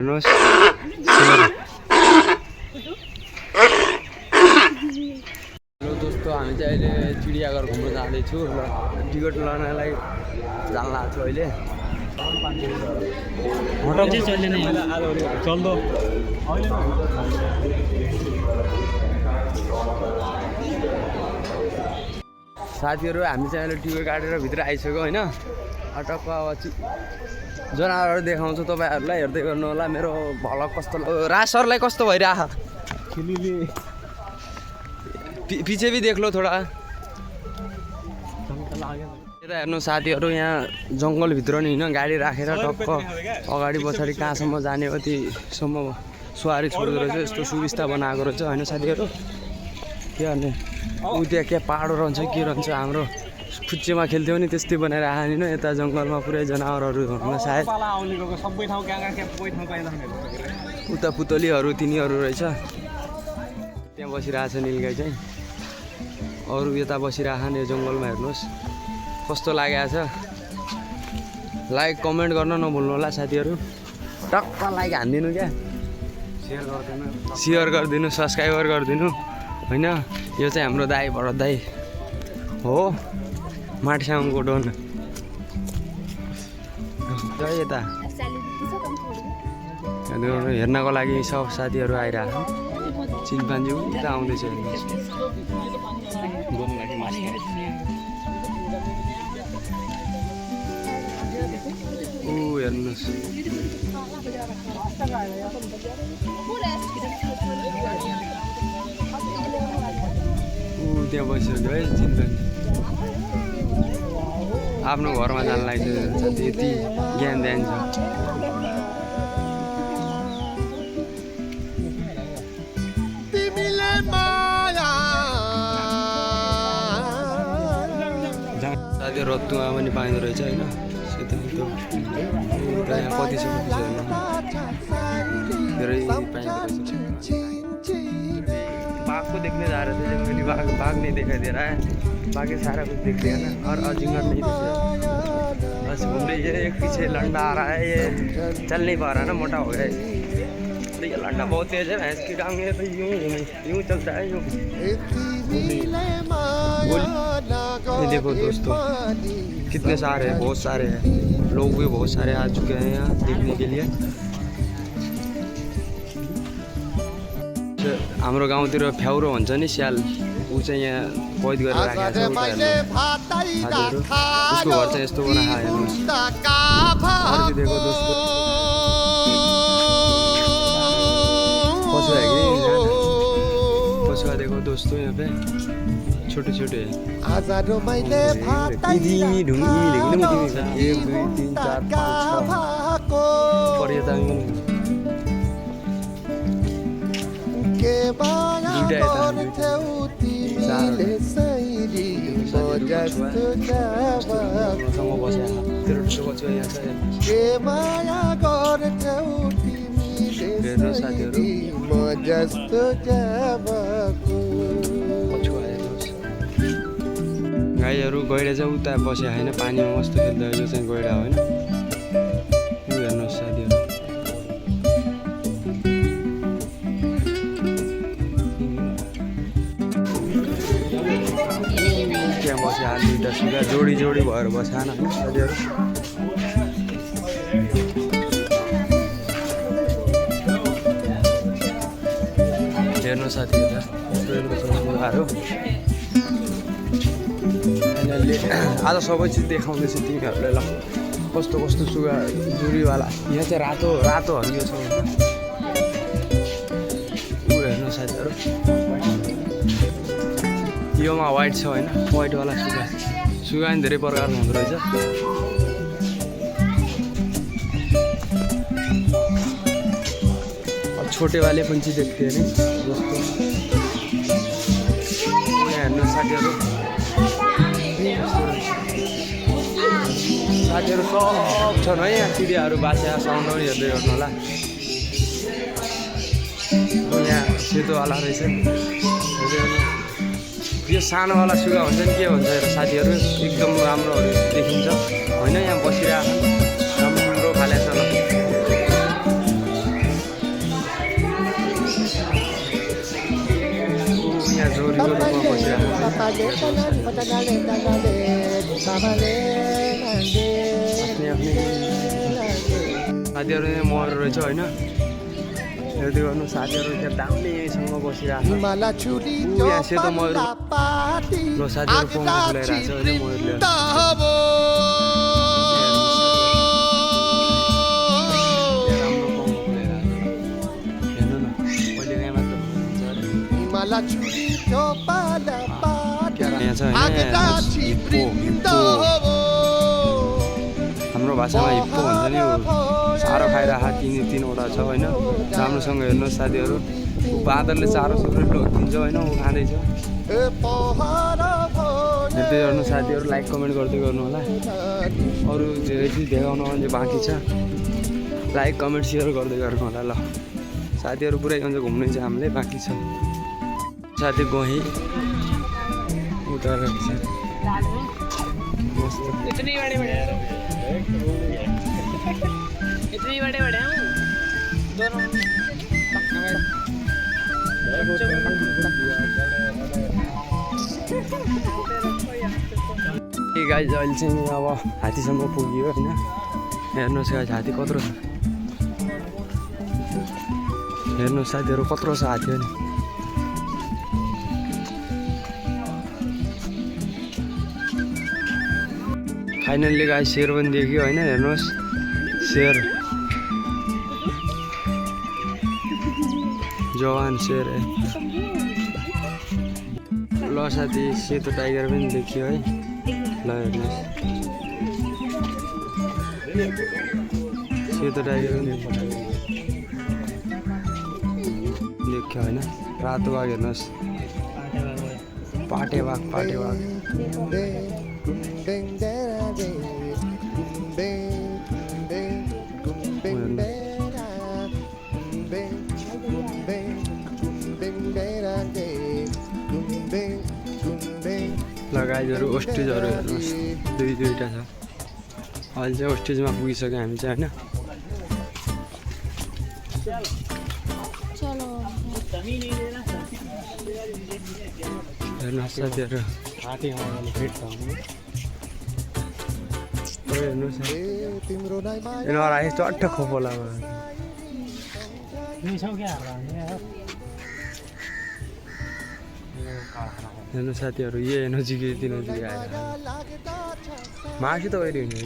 हेर्नुहोस् हेलो दोस्तों, हामी चाहिँ अहिले चिडियाघर घुम्न जाँदैछु र टिकट लानलाई जान लाग्छु अहिले। साथीहरू, हामी चाहिँ अहिले टिकट काटेर भित्र आइसक्यो होइन। टक्क अब जनावरहरू देखाउँछु तपाईँहरूलाई, हेर्दै गर्नु होला। मेरो भलक कस्तो रासरलाई कस्तो भइरह पछि भी देख लो थोड़ा। यता हेर्नु साथीहरू, यहाँ जङ्गलभित्र नि होइन गाडी राखेर टक्क अगाडि पछाडि कहाँसम्म जाने अतिसम्म सवारी छोड्दो रहेछ। यस्तो सुविस्ता बनाएको रहेछ होइन साथीहरू। के गर्ने, ऊ त्यहाँ के पाहाड रहन्छ के रहन्छ, हाम्रो फुच्चेमा खेल्थ्यौँ नि त्यस्तै बनाएर आएन। यता जङ्गलमा पुरै जनावरहरू हुन सायद उता पुतलीहरू तिनीहरू रहेछ। त्यहाँ बसिरहेछ निलगाई चाहिँ, अरू यता बसिरहेछन् यो जङ्गलमा। हेर्नुहोस् कस्तो लागेको छ। लाइक कमेन्ट गर्न नभुल्नु होला साथीहरू। टक्क लाइक हानिदिनु, क्या सेयर गरिदिनु, सब्सक्राइबर गरिदिनु होइन। यो चाहिँ हाम्रो दाई भरत दाई हो, माटसाङको डोन। यता हेर्नको लागि सब साथीहरू आइरहेको चिम्पान्जी उता आउँदैछ। ऊ हेर्नुहोस्, ऊ त्यहाँ बसिसक्यो है चिम्पान्जी। आफ्नो घरमा जान लाग्छ, यति ज्ञान दिन्छ। साथी रत्तुमा पनि पाइँदो रहेछ होइन। यहाँ कतिसम्म धेरै पाइँदो रहेछ। बाघ को देखने जा रहे थे जंगली बाघ, बाघ नहीं दिखाई दे रहा है। बाकी सारा कुछ दिख रहा है ना, और अजिंगर नहीं दिख रहा। बस घूम रही है। एक पीछे लंडा आ रहा है, ये चल नहीं पा रहा ना, मोटा हो गया है। तो ये लंडा बहुत तेज है, भैंस की टांग है तो यूं चलता है यूं। ये देखो दोस्तों कितने सारे हैं, बहुत सारे हैं लोग भी, बहुत सारे आ चुके हैं यहाँ देखने के लिए। हाम्रो गाउँतिर फ्याउरो भन्छ नि स्याल, ऊ चाहिँ यहाँ कैद गरेर राखेको छ। उसको घर चाहिँ यस्तो बनाएको हेर्नुहोस्। देखो दोस्तों पशुआ है कि पशुआ देखो दोस्तों, यहाँ पे छोटे छोटे 1 2 3 4 5 6 पर्यटन गाईहरू गैडा चाहिँ उता बस्यो होइन, पानीमा मस्त खेल्दा यो चाहिँ गैडा होइन। हेर्नुहोस् साथीहरू, त्यहाँ बस्यो हाल दुईवटा सुगा जोडी जोडी भएर बस्छन् होइन साथीहरू। हेर्नु साथीहरू सुगाहरू। आज सबै चिज देखाउँदैछु तिमीहरूलाई। ल कस्तो कस्तो सुगा जुरीवाला, यहाँ चाहिँ रातो रातो हरियो छ। ऊ हेर्नु साथीहरू, योमा वाइट छ होइन, वाइटवाला सुगा। सुगा पनि धेरै प्रकारको हुँदो रहेछ। छोटे वाले पंछी देखते हैं दोस्तों। यहाँ हेर्नु साथीहरू, साथीहरू सब छन् है यहाँ चिडियाहरू बास्या साउन्ड पनि हेर्दै गर्नु होला। यहाँ सेतोवाला रहेछ, यो सानोवाला सुगा हुन्छ नि के भन्छ साथीहरू, एकदम राम्रो देखिन्छ होइन। यहाँ बसिरहेको राम्रो खाले छ। ल छोरीको रुममा बसिरहेको आफ्नै आफ्नै साथीहरू यहाँ मरेर रहेछ होइन हेर्दै गर्नु साथीहरू त्यहाँ दाम्मीसँग बसिरहेको यहाँ सेतो मयूर र साथीहरू पङ्ख फुलाइरहेको छ होइन मयूरले हेर्नु न पहिले यहाँ मात्र यहाँ छ हाम्रो भाषामा हिप्पो भन्छ नि चारो खाइरहेको तिनवटा छ होइन राम्रोसँग हेर्नुहोस् साथीहरू बाँदरले चारो सुरु लगिदिन्छ होइन ऊ खाँदैछ हेर्दै गर्नु साथीहरू लाइक कमेन्ट गर्दै गर्नु होला अरू धेरै चिज देखाउन अझै बाँकी छ लाइक कमेन्ट सेयर गर्दै गर्नु होला ल साथीहरू पुरै अझ घुम्नै छ हामीले बाँकी छ साथी गएँ उता रहेछ मस्त इतनी बड़े बड़े हैं दोनों गाइज अहिले चाहिँ अब हात्तीसम्म पुग्यो होइन हेर्नुहोस् गाइज हात्ती कत्रो छ हेर्नुहोस् साथीहरू कत्रो छ हात्ती नि फाइनल्ली गाइज शेर पनि देख्यो होइन हेर्नुहोस् शेर जवान शेर ल साथी सेतो टाइगर पनि देखियो है ल हेर्नुहोस् सेतो टाइगर पनि देखियो होइन रातो बाघ हेर्नुहोस् पाटे बाघ लगाइजहरू ओस्टेजहरू हेर्नुहोस् दुईवटा छ अहिले चाहिँ ओस्टेजमा पुगिसक्यो हामी चाहिँ होइन हेर्नुहोस् साथीहरू हेर्नुहोस् चट्ट खोपोला हेर्नु साथीहरू ये नजिकै यति नजिकै आएर मासु त अहिले हुने